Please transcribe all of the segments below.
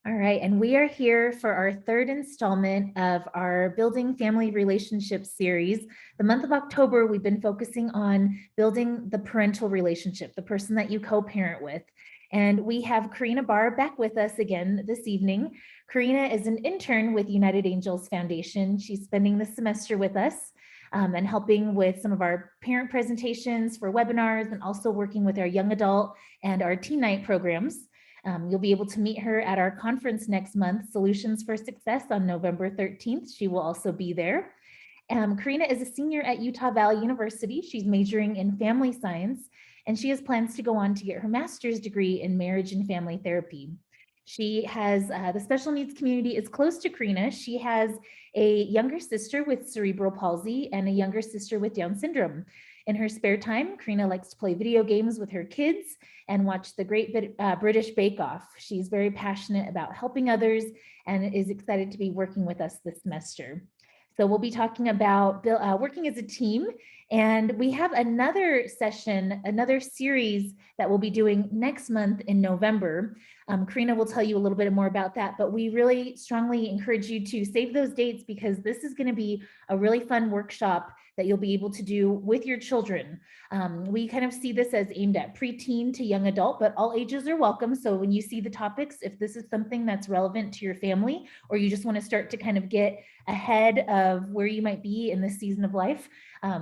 All right, and we are here for our third installment of our Building Family Relationships series. The month of October, we've been focusing on building the parental relationship, the person that you co-parent with. And we have Karina Barr back with us again this evening. Karina is an intern with United Angels Foundation. She's spending the semester with us and helping with some of our parent presentations for webinars and also working with our young adult and our teen night programs. You'll be able to meet her at our conference next month, Solutions for Success, on November 13th. She will also be there. Karina is a senior at Utah Valley University. She's majoring in family science, and she has plans to go on to get her master's degree in marriage and family therapy. She has, the special needs community is close to Karina. She has a younger sister with cerebral palsy and a younger sister with Down syndrome. In her spare time, Karina likes to play video games with her kids and watch the Great British Bake Off. She's very passionate about helping others and is excited to be working with us this semester. So we'll be talking about working as a team, and we have another session, another series that we'll be doing next month in November. Karina will tell you a little bit more about that, but we really strongly encourage you to save those dates because this is going to be a really fun workshop that you'll be able to do with your children. We kind of see this as aimed at preteen to young adult, but all ages are welcome. So when you see the topics, if this is something that's relevant to your family, or you just want to start to kind of get ahead of where you might be in this season of life,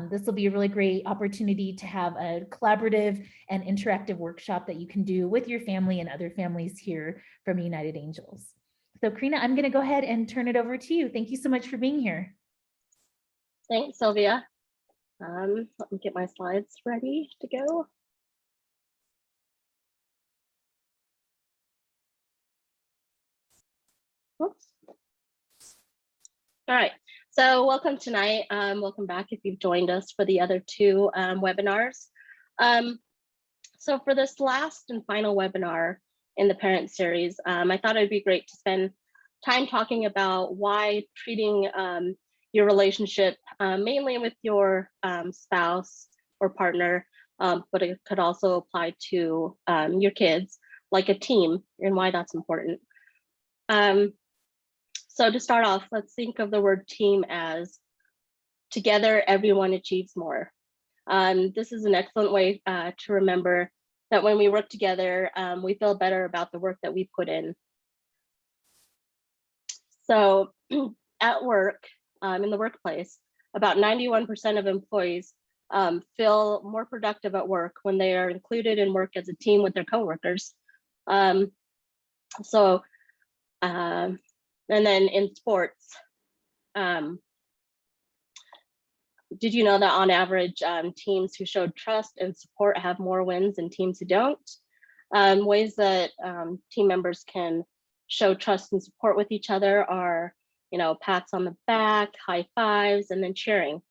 this will be a really great opportunity to have a collaborative and interactive workshop that you can do with your family and other families here from United Angels. So Karina, I'm going to go ahead and turn it over to you. Thank you so much for being here. Thanks, Sylvia. Let me get my slides ready to go. Oops. All right, so welcome tonight. Welcome back if you've joined us for the other two webinars. So for this last and final webinar in the parent series, I thought it'd be great to spend time talking about why treating your relationship, mainly with your spouse or partner, but it could also apply to your kids, like a team, and why that's important. So to start off, let's think of the word team as together, everyone achieves more. This is an excellent way to remember that when we work together, we feel better about the work that we put in. So at work, in the workplace, about 91% of employees feel more productive at work when they are included in work as a team with their coworkers. And then in sports, did you know that on average, teams who showed trust and support have more wins than teams who don't? Ways that team members can show trust and support with each other are, you know, pats on the back, high fives, and then cheering.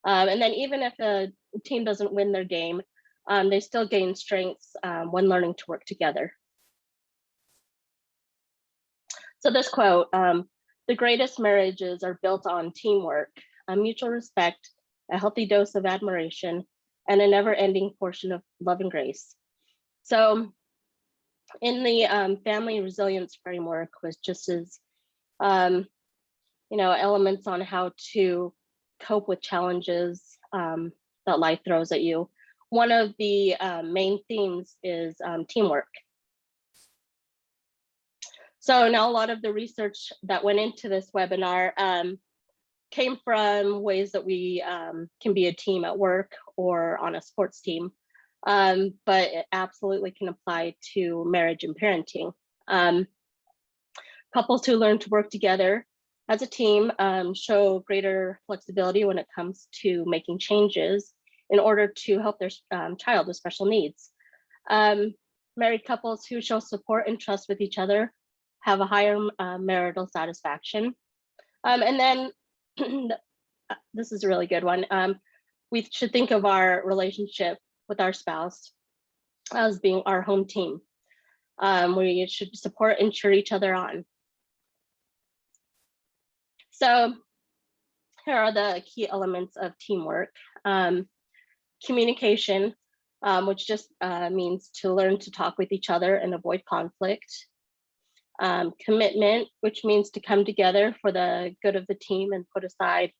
And then even if a team doesn't win their game, they still gain strengths when learning to work together. So this quote, the greatest marriages are built on teamwork, a mutual respect, a healthy dose of admiration, and a never-ending portion of love and grace. So in the family resilience framework was just as, elements on how to cope with challenges that life throws at you. One of the main themes is teamwork. So now a lot of the research that went into this webinar came from ways that we can be a team at work or on a sports team, but it absolutely can apply to marriage and parenting. Couples who learn to work together as a team show greater flexibility when it comes to making changes in order to help their child with special needs. Married couples who show support and trust with each other have a higher marital satisfaction. And then this is a really good one. We should think of our relationship with our spouse as being our home team. We should support and cheer each other on. So here are the key elements of teamwork. Communication, which just means to learn to talk with each other and avoid conflict. Commitment, which means to come together for the good of the team and put aside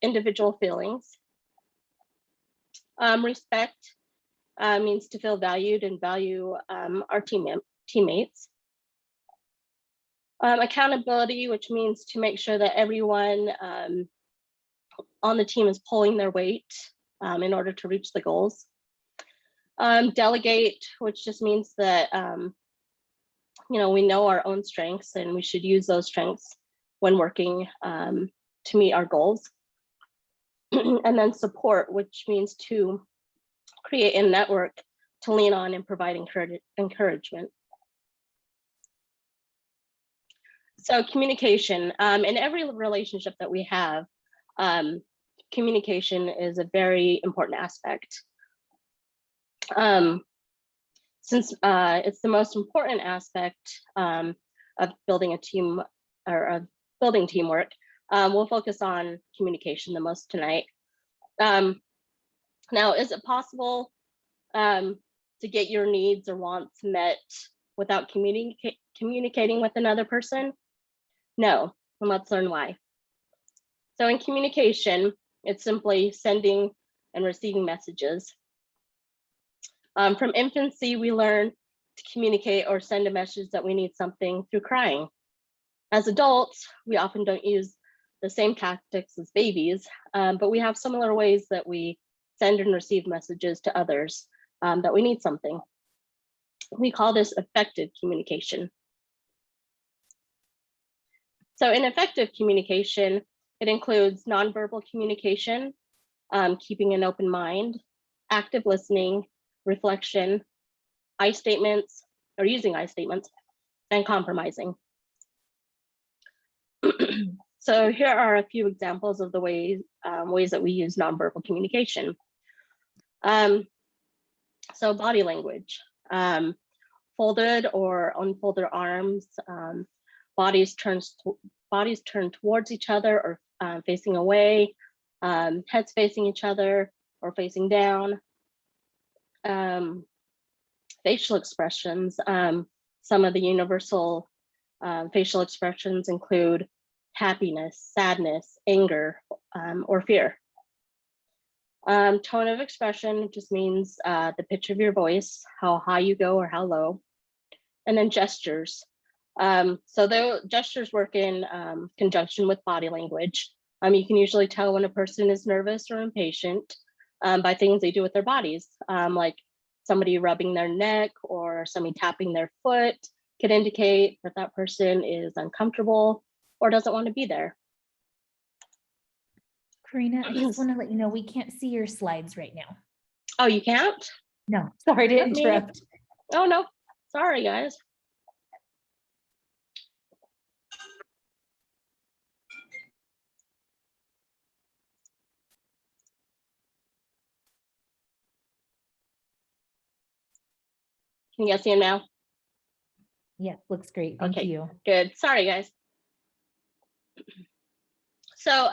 individual feelings. Respect means to feel valued and value our teammates. Accountability, which means to make sure that everyone on the team is pulling their weight in order to reach the goals. Delegate, which just means that we know our own strengths and we should use those strengths when working to meet our goals. And then support, which means to create a network to lean on and provide encouragement. So communication, in every relationship that we have, communication is a very important aspect. Since it's the most important aspect of building a team or of building teamwork, we'll focus on communication the most tonight. Now, is it possible to get your needs or wants met without communicating with another person? No, and let's learn why. So in communication, it's simply sending and receiving messages. From infancy, we learn to communicate or send a message that we need something through crying. As adults, we often don't use the same tactics as babies, but we have similar ways that we send and receive messages to others that we need something. We call this effective communication. So in effective communication, it includes nonverbal communication, keeping an open mind, active listening, reflection, I statements, or using I statements, and compromising. So here are a few examples of the ways that we use nonverbal communication. So body language, folded or unfolded arms, bodies turn towards each other or facing away, heads facing each other or facing down. Facial expressions, some of the universal facial expressions include happiness, sadness, anger, or fear. Tone of expression just means the pitch of your voice, how high you go or how low. And then gestures. So the gestures work in conjunction with body language. You can usually tell when a person is nervous or impatient by things they do with their bodies, like somebody rubbing their neck or somebody tapping their foot could indicate that that person is uncomfortable or doesn't want to be there. Karina, I just want to let you know we can't see your slides right now. Oh, you can't? No, sorry to interrupt. Oh, no. Sorry, guys. Can you guys see him now? Yeah, looks great. Thank you. Good. Sorry, guys. So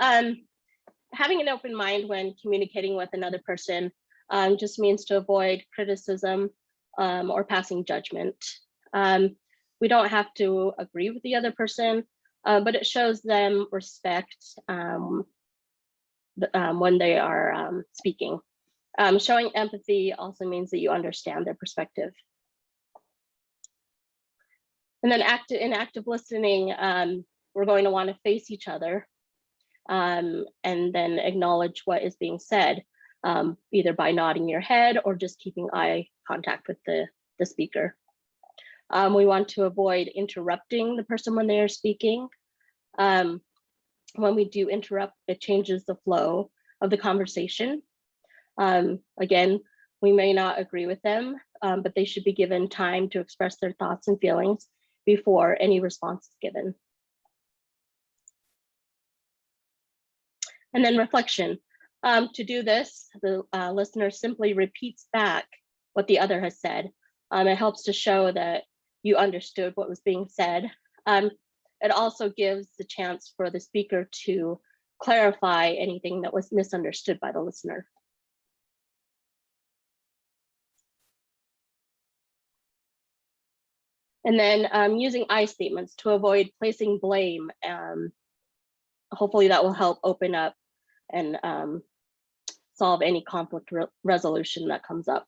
having an open mind when communicating with another person just means to avoid criticism or passing judgment. We don't have to agree with the other person, but it shows them respect when they are speaking. Showing empathy also means that you understand their perspective. And then in active listening, we're going to want to face each other and then acknowledge what is being said, either by nodding your head or just keeping eye contact with the speaker. We want to avoid interrupting the person when they are speaking. When we do interrupt, it changes the flow of the conversation. Again, we may not agree with them, but they should be given time to express their thoughts and feelings before any response is given. And then reflection. To do this, the listener simply repeats back what the other has said. It helps to show that you understood what was being said. It also gives the chance for the speaker to clarify anything that was misunderstood by the listener. And then using I statements to avoid placing blame. Hopefully that will help open up and solve any conflict resolution that comes up.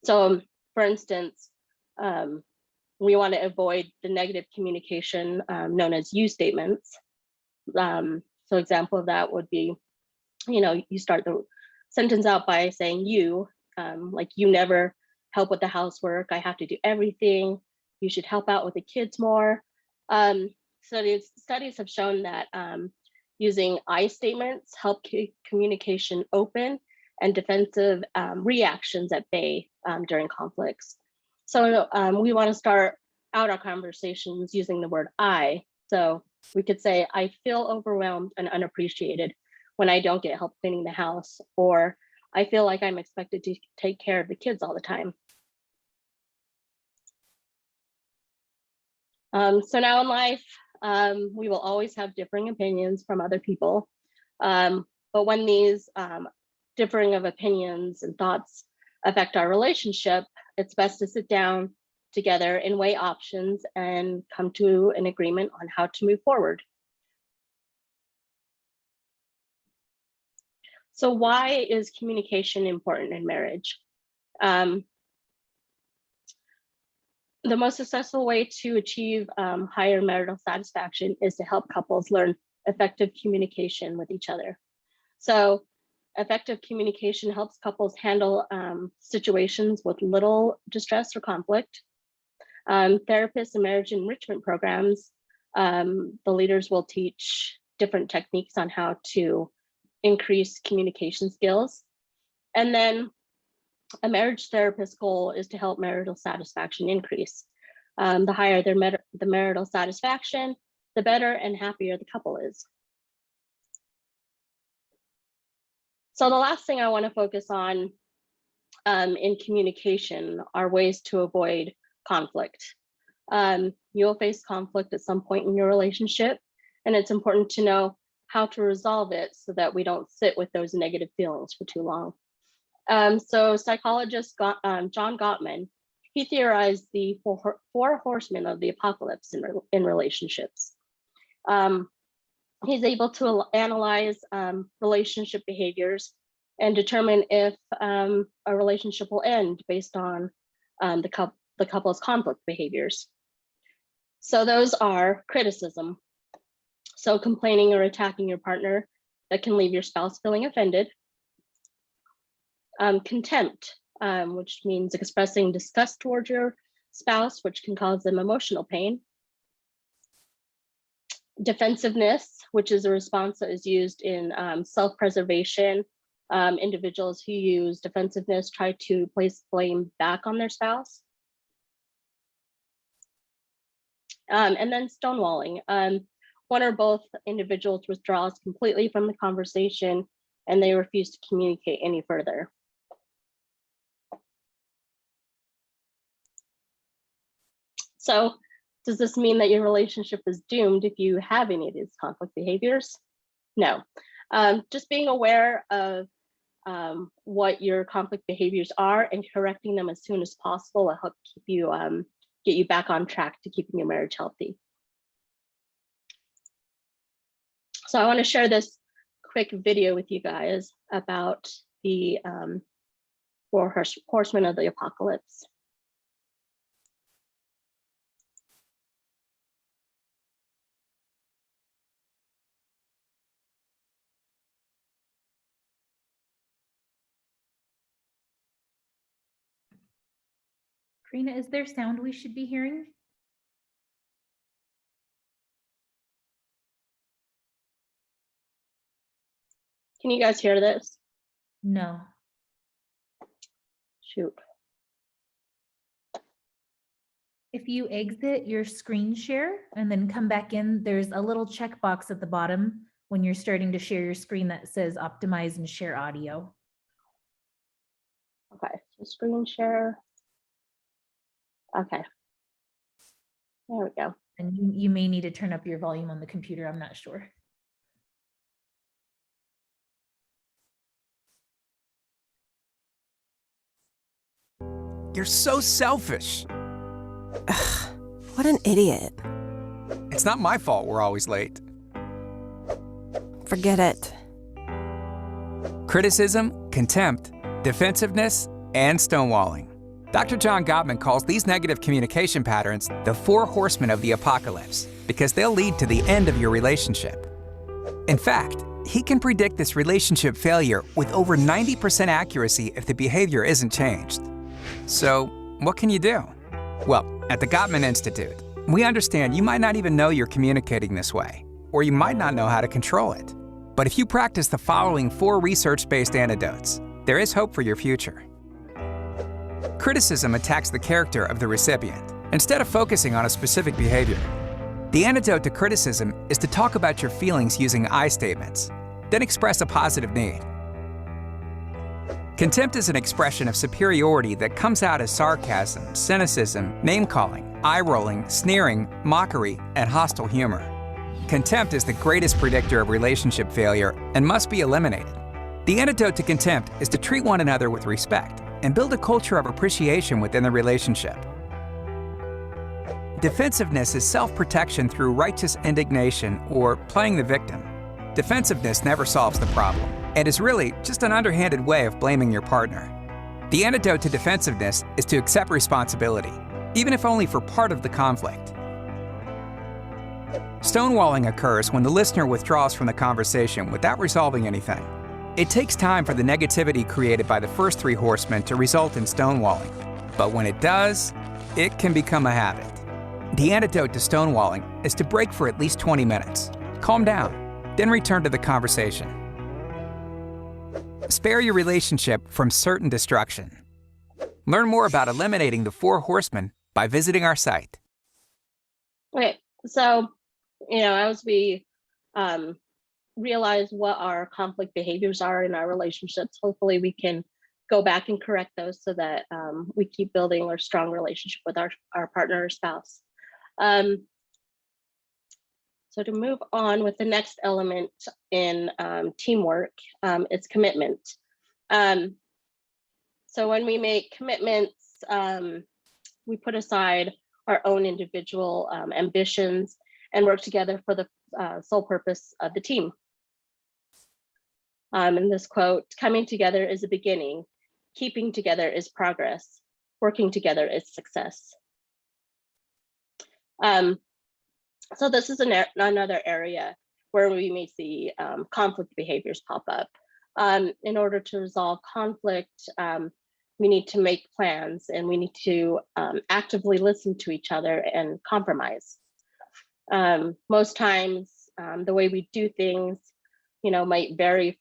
So for instance, we want to avoid the negative communication known as you statements. So example of that would be, you start the sentence out by saying you, like you never help with the housework, I have to do everything, you should help out with the kids more. Studies have shown that using I statements help keep communication open and defensive reactions at bay during conflicts. So we want to start out our conversations using the word I. So we could say, I feel overwhelmed and unappreciated when I don't get help cleaning the house, or I feel like I'm expected to take care of the kids all the time. So now in life, we will always have differing opinions from other people. But when these differing of opinions and thoughts affect our relationship, it's best to sit down together and weigh options and come to an agreement on how to move forward. So why is communication important in marriage? The most successful way to achieve higher marital satisfaction is to help couples learn effective communication with each other. So effective communication helps couples handle situations with little distress or conflict. Therapists and marriage enrichment programs, the leaders will teach different techniques on how to increase communication skills. And then a marriage therapist's goal is to help marital satisfaction increase. The higher the marital satisfaction, the better and happier the couple is. So the last thing I want to focus on in communication are ways to avoid conflict. You'll face conflict at some point in your relationship, and it's important to know how to resolve it so that we don't sit with those negative feelings for too long. So psychologist John Gottman, he theorized the four horsemen of the apocalypse in relationships. He's able to analyze relationship behaviors and determine if a relationship will end based on the couple's conflict behaviors. So those are criticism. So complaining or attacking your partner that can leave your spouse feeling offended. Contempt, which means expressing disgust towards your spouse, which can cause them emotional pain. Defensiveness, which is a response that is used in self-preservation. Individuals who use defensiveness try to place blame back on their spouse. And then stonewalling. One or both individuals withdraws completely from the conversation and they refuse to communicate any further. So does this mean that your relationship is doomed if you have any of these conflict behaviors? No. Just being aware of what your conflict behaviors are and correcting them as soon as possible will help keep you get you back on track to keeping your marriage healthy. So I want to share this quick video with you guys about the four horsemen of the apocalypse. Karina, is there sound we should be hearing? Can you guys hear this? No. Shoot. If you exit your screen share and then come back in, there's a little checkbox at the bottom when you're starting to share your screen that says optimize and share audio. Okay, so screen share. Okay. There we go. And you may need to turn up your volume on the computer, I'm not sure. You're so selfish. What an idiot. It's not my fault we're always late. Forget it. Criticism, contempt, defensiveness, and stonewalling. Dr. John Gottman calls these negative communication patterns the 4 horsemen of the apocalypse because they'll lead to the end of your relationship. In fact, he can predict this relationship failure with over 90% accuracy if the behavior isn't changed. So, what can you do? Well, at the Gottman Institute, we understand you might not even know you're communicating this way, or you might not know how to control it. But if you practice the following 4 research-based antidotes, there is hope for your future. Criticism attacks the character of the recipient, instead of focusing on a specific behavior. The antidote to criticism is to talk about your feelings using I statements, then express a positive need. Contempt is an expression of superiority that comes out as sarcasm, cynicism, name-calling, eye-rolling, sneering, mockery, and hostile humor. Contempt is the greatest predictor of relationship failure and must be eliminated. The antidote to contempt is to treat one another with respect and build a culture of appreciation within the relationship. Defensiveness is self-protection through righteous indignation or playing the victim. Defensiveness never solves the problem and is really just an underhanded way of blaming your partner. The antidote to defensiveness is to accept responsibility, even if only for part of the conflict. Stonewalling occurs when the listener withdraws from the conversation without resolving anything. It takes time for the negativity created by the first 3 horsemen to result in stonewalling, but when it does, it can become a habit. The antidote to stonewalling is to break for at least 20 minutes, calm down, then return to the conversation. Spare your relationship from certain destruction. Learn more about eliminating the 4 horsemen by visiting our site. Okay, so, as we realize what our conflict behaviors are in our relationships, hopefully we can go back and correct those so that we keep building our strong relationship with our partner or spouse. So to move on with the next element in teamwork, it's commitment. So when we make commitments, we put aside our own individual ambitions and work together for the sole purpose of the team. In this quote, coming together is a beginning, keeping together is progress, working together is success. So this is another area where we may see conflict behaviors pop up. In order to resolve conflict, we need to make plans and we need to actively listen to each other and compromise. Most times, the way we do things, might vary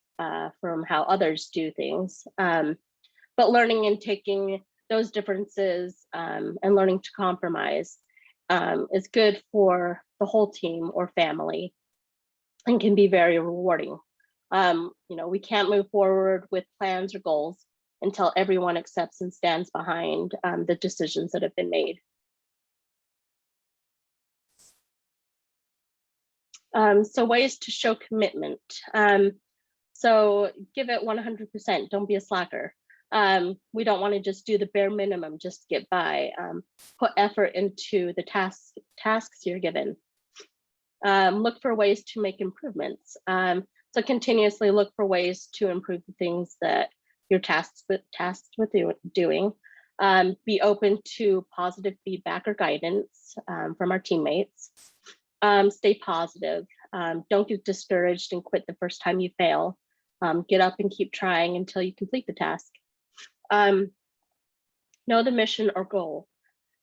from how others do things. But learning and taking those differences and learning to compromise is good for the whole team or family and can be very rewarding. We can't move forward with plans or goals until everyone accepts and stands behind the decisions that have been made. So ways to show commitment. So give it 100%, don't be a slacker. We don't want to just do the bare minimum just to get by. Put effort into the tasks you're given. Look for ways to make improvements. So continuously look for ways to improve the things that you're tasked with doing. Be open to positive feedback or guidance from our teammates. Stay positive. Don't get discouraged and quit the first time you fail. Get up and keep trying until you complete the task. Know the mission or goal.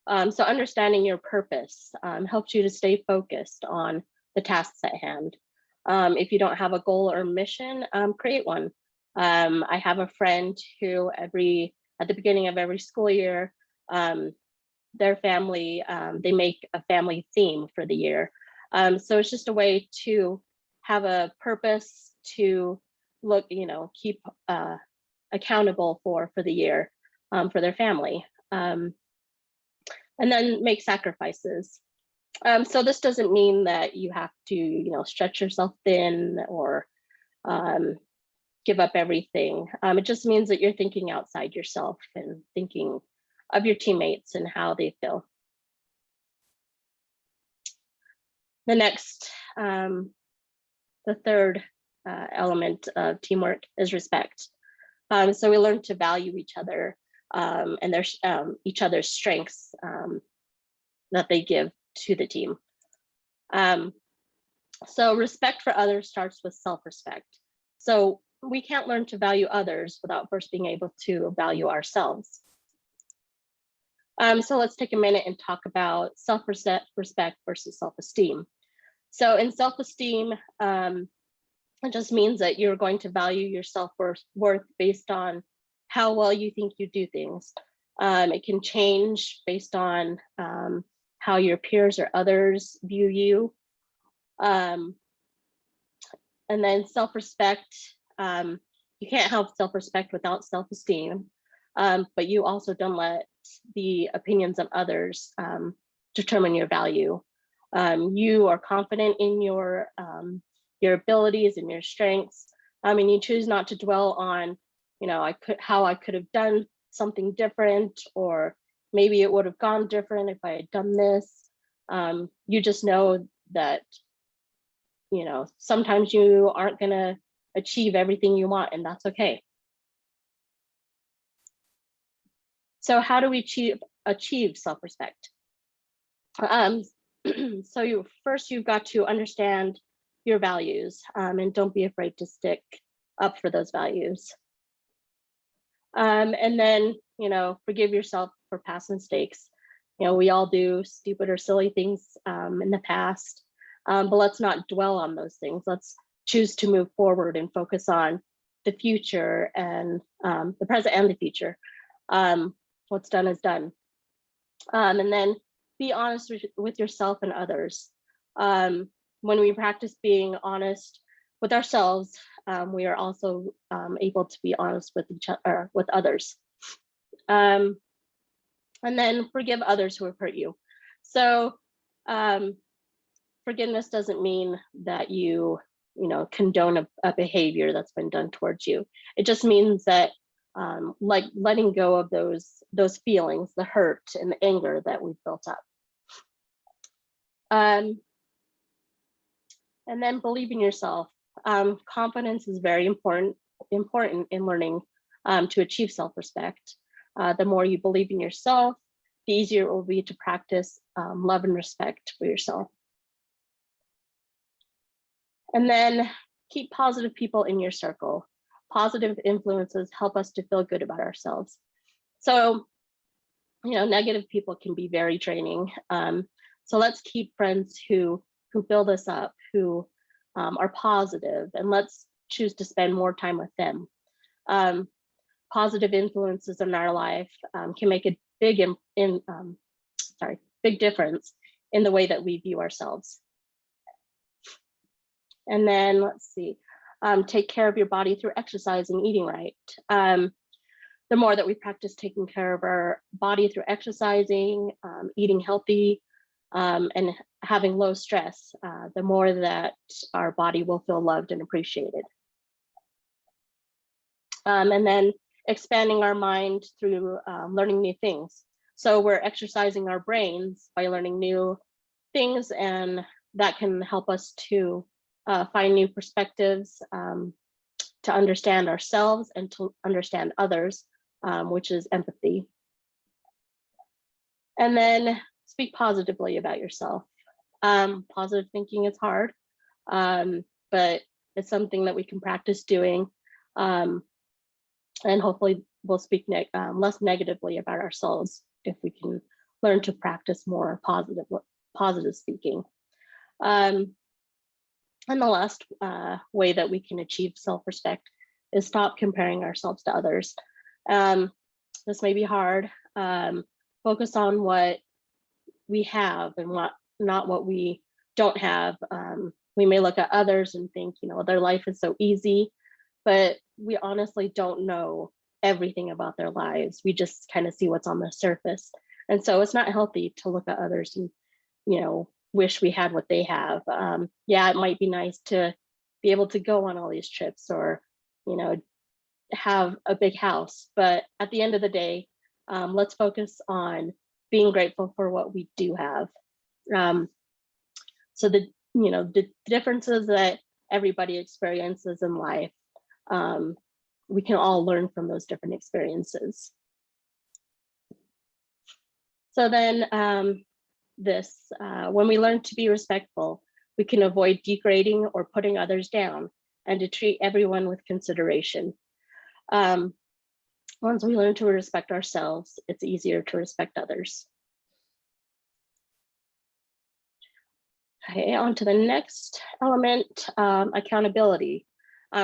So understanding your purpose helps you to stay focused on the tasks at hand. If you don't have a goal or mission, create one. I have a friend who at the beginning of every school year, their family, they make a family theme for the year. So it's just a way to have a purpose to look, keep accountable for the year for their family. And then make sacrifices. So this doesn't mean that you have to, stretch yourself thin or give up everything. It just means that you're thinking outside yourself and thinking of your teammates and how they feel. The next, the third element of teamwork is respect. So we learn to value each other and their each other's strengths that they give to the team. So respect for others starts with self-respect. So we can't learn to value others without first being able to value ourselves. So let's take a minute and talk about self-respect versus self-esteem. So in self-esteem, it just means that you're going to value your self-worth based on how well you think you do things. It can change based on how your peers or others view you. And then self-respect, you can't have self-respect without self-esteem, but you also don't let the opinions of others determine your value. You are confident in your abilities and your strengths. And you choose not to dwell on, how I could have done something different, or maybe it would have gone different if I had done this. You just know that, sometimes you aren't going to achieve everything you want, and that's okay. So how do we achieve self-respect? So you've got to understand your values, and don't be afraid to stick up for those values. And then, forgive yourself for past mistakes. We all do stupid or silly things in the past, but let's not dwell on those things. Let's choose to move forward and focus on the future and the present and the future. What's done is done. And then be honest with yourself and others. When we practice being honest with ourselves, we are also able to be honest with each other, with others. And then forgive others who have hurt you. So forgiveness doesn't mean that you condone a behavior that's been done towards you. It just means that like letting go of those feelings, the hurt and the anger that we've built up. And then believe in yourself. Confidence is very important in learning to achieve self-respect. The more you believe in yourself, the easier it will be to practice love and respect for yourself. And then keep positive people in your circle. Positive influences help us to feel good about ourselves. So, negative people can be very draining. So let's keep friends who build us up, who are positive, and let's choose to spend more time with them. Positive influences in our life can make a big difference in the way that we view ourselves. And then let's see, take care of your body through exercise and eating right. The more that we practice taking care of our body through exercising, eating healthy, and having low stress, the more that our body will feel loved and appreciated. And then expanding our mind through learning new things. So we're exercising our brains by learning new things, and that can help us to find new perspectives, to understand ourselves and to understand others, which is empathy. And then speak positively about yourself. Positive thinking is hard, but it's something that we can practice doing. And hopefully we'll speak less negatively about ourselves if we can learn to practice more positive speaking. And the last way that we can achieve self-respect is stop comparing ourselves to others. This may be hard. Focus on what we have and not what we don't have. We may look at others and think, their life is so easy, but we honestly don't know everything about their lives. We just kind of see what's on the surface. And so it's not healthy to look at others and, wish we had what they have. Yeah, it might be nice to be able to go on all these trips or, have a big house. But at the end of the day, let's focus on being grateful for what we do have. So the differences that everybody experiences in life. We can all learn from those different experiences. So then when we learn to be respectful, we can avoid degrading or putting others down, and to treat everyone with consideration. Once we learn to respect ourselves, it's easier to respect others. Okay, on to the next element, accountability.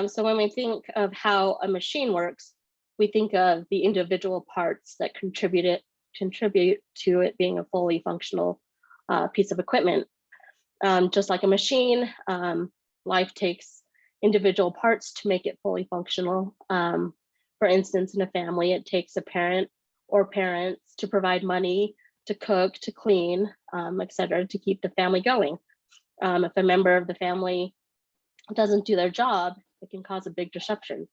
So when we think of how a machine works, we think of the individual parts that contribute to it being a fully functional piece of equipment. Just like a machine, life takes individual parts to make it fully functional. For instance, in a family, it takes a parent or parents to provide money, to cook, to clean, etc., to keep the family going. If a member of the family doesn't do their job, it can cause a big disruption.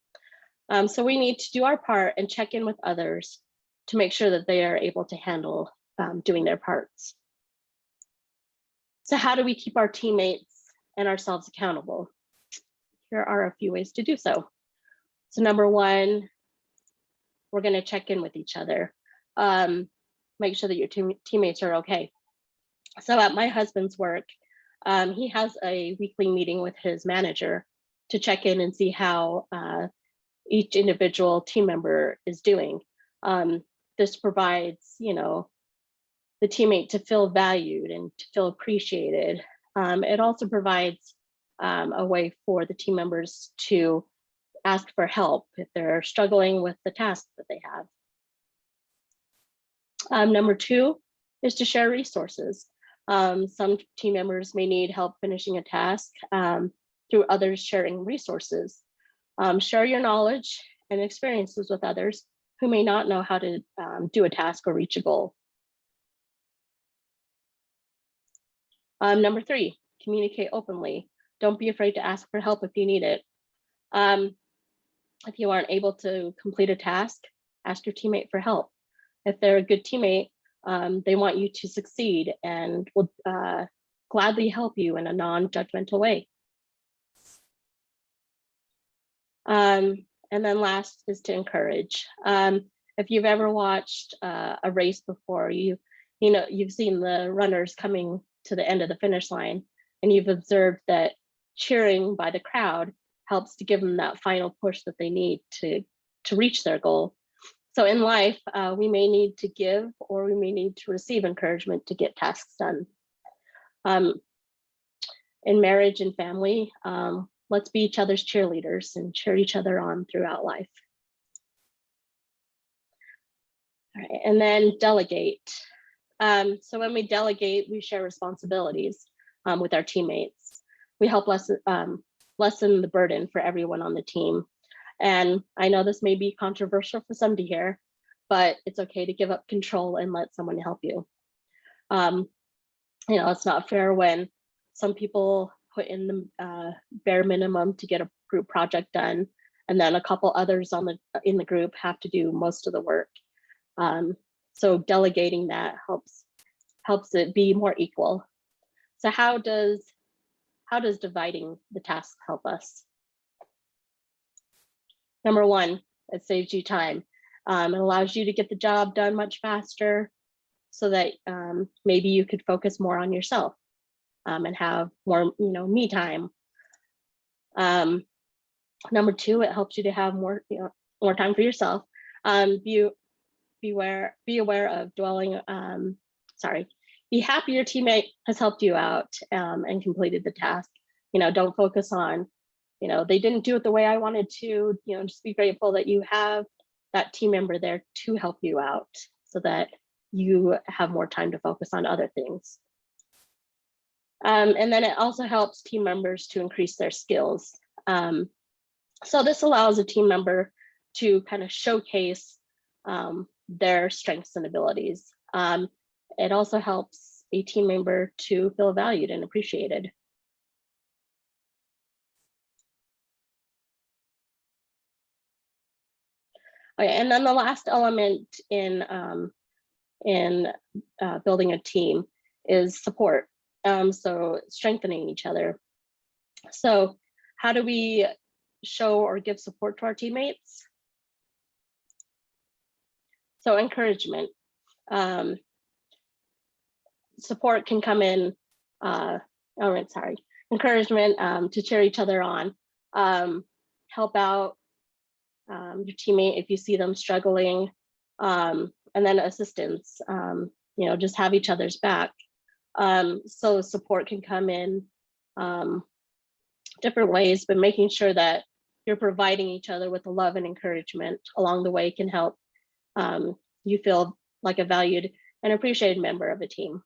So we need to do our part and check in with others to make sure that they are able to handle doing their parts. So how do we keep our teammates and ourselves accountable? Here are a few ways to do so. So number one, we're going to check in with each other. Make sure that your teammates are okay. So at my husband's work, he has a weekly meeting with his manager to check in and see how each individual team member is doing. This provides, the teammate to feel valued and to feel appreciated. It also provides a way for the team members to ask for help if they're struggling with the task that they have. Number two is to share resources. Some team members may need help finishing a task through others sharing resources. Share your knowledge and experiences with others who may not know how to do a task or reach a goal. Number three, communicate openly. Don't be afraid to ask for help if you need it. If you aren't able to complete a task, ask your teammate for help. If they're a good teammate, they want you to succeed and will gladly help you in a non-judgmental way. And then last is to encourage. If you've ever watched a race before, you've seen the runners coming to the end of the finish line, and you've observed that cheering by the crowd helps to give them that final push that they need to reach their goal. So in life, we may need to give or we may need to receive encouragement to get tasks done. In marriage and family, let's be each other's cheerleaders and cheer each other on throughout life. All right, and then delegate. So when we delegate, we share responsibilities with our teammates. We help lessen the burden for everyone on the team. And I know this may be controversial for some to hear, but it's okay to give up control and let someone help you. It's not fair when some people put in the bare minimum to get a group project done, and then a couple others in the group have to do most of the work. So delegating that helps it be more equal. So how does dividing the tasks help us? Number one, it saves you time. It allows you to get the job done much faster so that maybe you could focus more on yourself and have more, me time. Number two, it helps you to have more time for yourself. Be aware of dwelling, be happy your teammate has helped you out and completed the task. Don't focus on, they didn't do it the way I wanted to, just be grateful that you have that team member there to help you out so that you have more time to focus on other things. And then it also helps team members to increase their skills. So this allows a team member to kind of showcase their strengths and abilities. It also helps a team member to feel valued and appreciated. Okay, and then the last element in building a team is support. So strengthening each other. So how do we show or give support to our teammates? So encouragement. Support can come in, encouragement to cheer each other on, help out your teammate if you see them struggling, and then assistance, just have each other's back. So support can come in different ways, but making sure that you're providing each other with the love and encouragement along the way can help you feel like a valued and appreciated member of a team.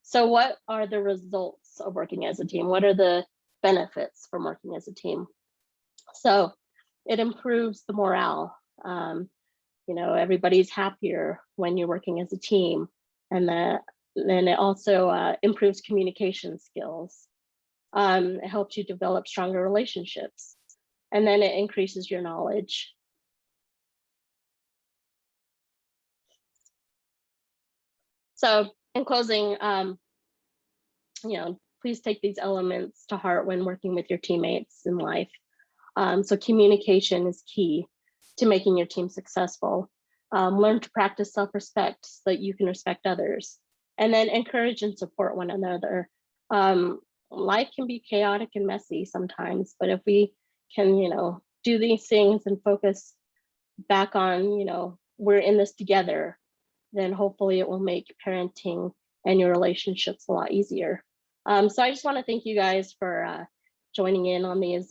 So what are the results of working as a team? What are the benefits from working as a team? So it improves the morale. Everybody's happier when you're working as a team. And then it also improves communication skills. It helps you develop stronger relationships. And then it increases your knowledge. So in closing, please take these elements to heart when working with your teammates in life. So communication is key to making your team successful. Learn to practice self-respect so that you can respect others. And then encourage and support one another. Life can be chaotic and messy sometimes, but if we can, do these things and focus back on, we're in this together, then hopefully it will make parenting and your relationships a lot easier. So I just want to thank you guys for joining in on these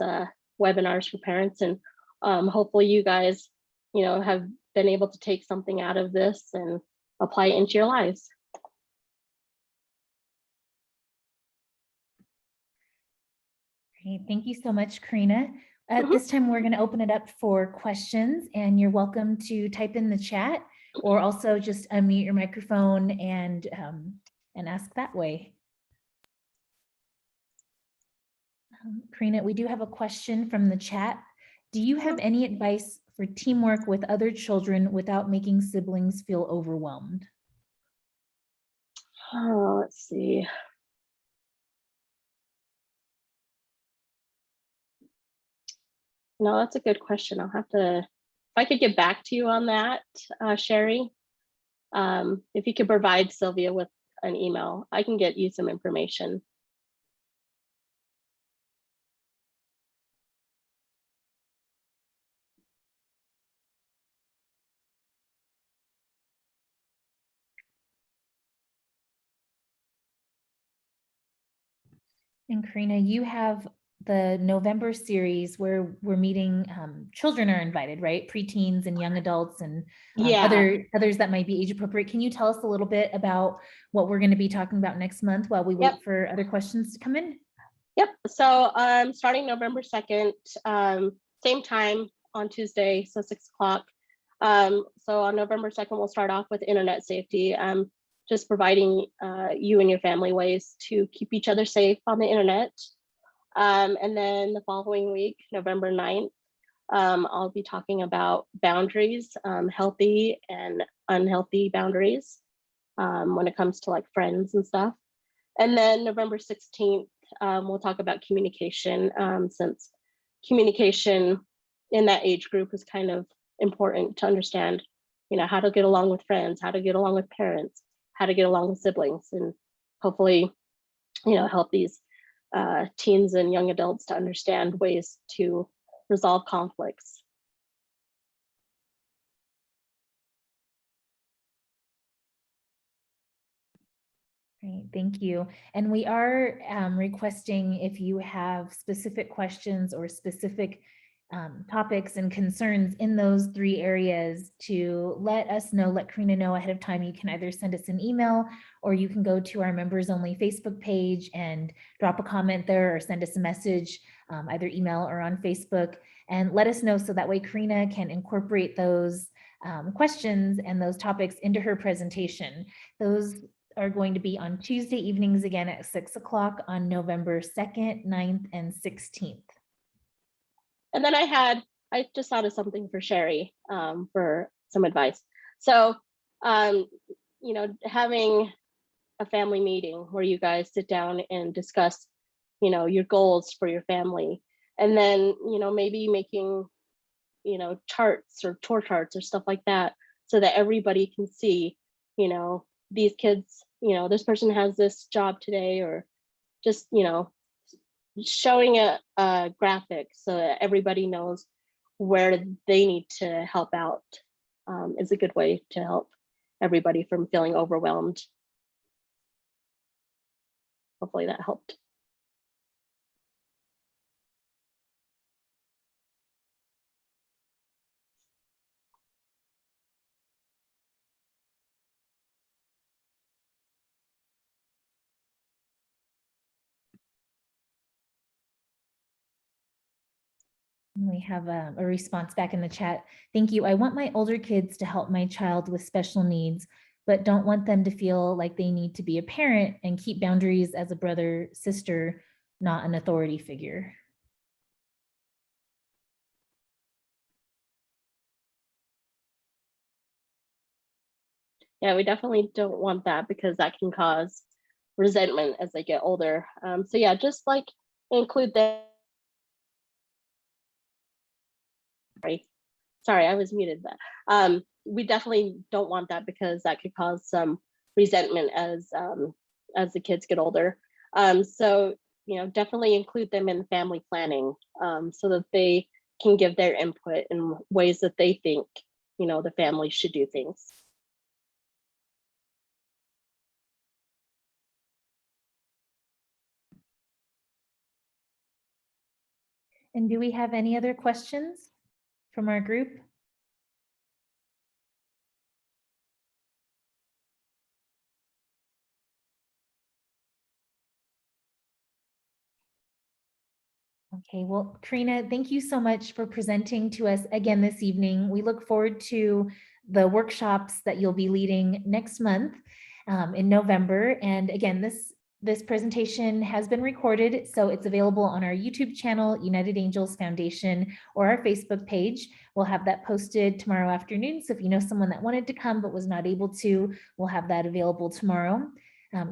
webinars for parents, and hopefully you guys, have been able to take something out of this and apply it into your lives. Great. Thank you so much, Karina. At this time, we're going to open it up for questions, and you're welcome to type in the chat or also just unmute your microphone and ask that way. Karina, we do have a question from the chat. Do you have any advice for teamwork with other children without making siblings feel overwhelmed? Oh, let's see. No, that's a good question. I'll have to, if I could get back to you on that, Sherry. If you could provide Sylvia with an email, I can get you some information. And Karina, you have the November series where we're meeting, children are invited, right? Preteens and young adults and others that might be age appropriate. Can you tell us a little bit about what we're going to be talking about next month while we wait for other questions to come in? Yep. So starting November 2nd, same time on Tuesday, so 6 o'clock. So on November 2nd, we'll start off with internet safety. Just providing you and your family ways to keep each other safe on the internet. And then the following week, November 9th, I'll be talking about boundaries, healthy and unhealthy boundaries when it comes to like friends and stuff. And then November 16th, we'll talk about communication, since communication in that age group is kind of important to understand, how to get along with friends, how to get along with parents, how to get along with siblings, and hopefully, help these teens and young adults to understand ways to resolve conflicts. Great, thank you. And we are requesting, if you have specific questions or specific topics and concerns in those 3 areas, to let us know, let Karina know ahead of time. You can either send us an email or you can go to our members only Facebook page and drop a comment there or send us a message, either email or on Facebook, and let us know so that way Karina can incorporate those questions and those topics into her presentation. Those are going to be on Tuesday evenings again at 6 o'clock on November 2nd, 9th, and 16th. And then I just thought of something for Sherry for some advice. So you know, having a family meeting where you guys sit down and discuss, you know, your goals for your family. And then, you know, maybe making, you know, charts or tour charts or stuff like that, so that everybody can see, you know, these kids, you know, this person has this job today, or just, you know, showing a graphic so that everybody knows where they need to help out, is a good way to help everybody from feeling overwhelmed. Hopefully that helped. We have a response back in the chat. Thank you. I want my older kids to help my child with special needs, but don't want them to feel like they need to be a parent, and keep boundaries as a brother, sister, not an authority figure. Yeah, we definitely don't want that, because that can cause resentment as they get older. So yeah, just like include them. Sorry, I was muted. That we definitely don't want that, because that could cause some resentment as the kids get older. So you know, definitely include them in family planning, so that they can give their input in ways that they think, you know, the family should do things. And do we have any other questions from our group? Okay, well, Karina, thank you so much for presenting to us again this evening. We look forward to the workshops that you'll be leading next month in November. And again, this presentation has been recorded, so it's available on our YouTube channel, United Angels Foundation, or our Facebook page. We'll have that posted tomorrow afternoon. So if you know someone that wanted to come but was not able to, we'll have that available tomorrow.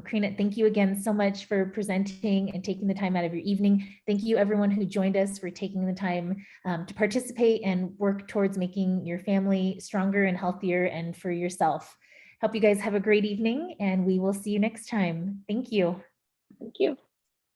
Karina, thank you again so much for presenting and taking the time out of your evening. Thank you everyone who joined us for taking the time to participate and work towards making your family stronger and healthier, and for yourself. Hope you guys have a great evening, and we will see you next time. Thank you. Thank you.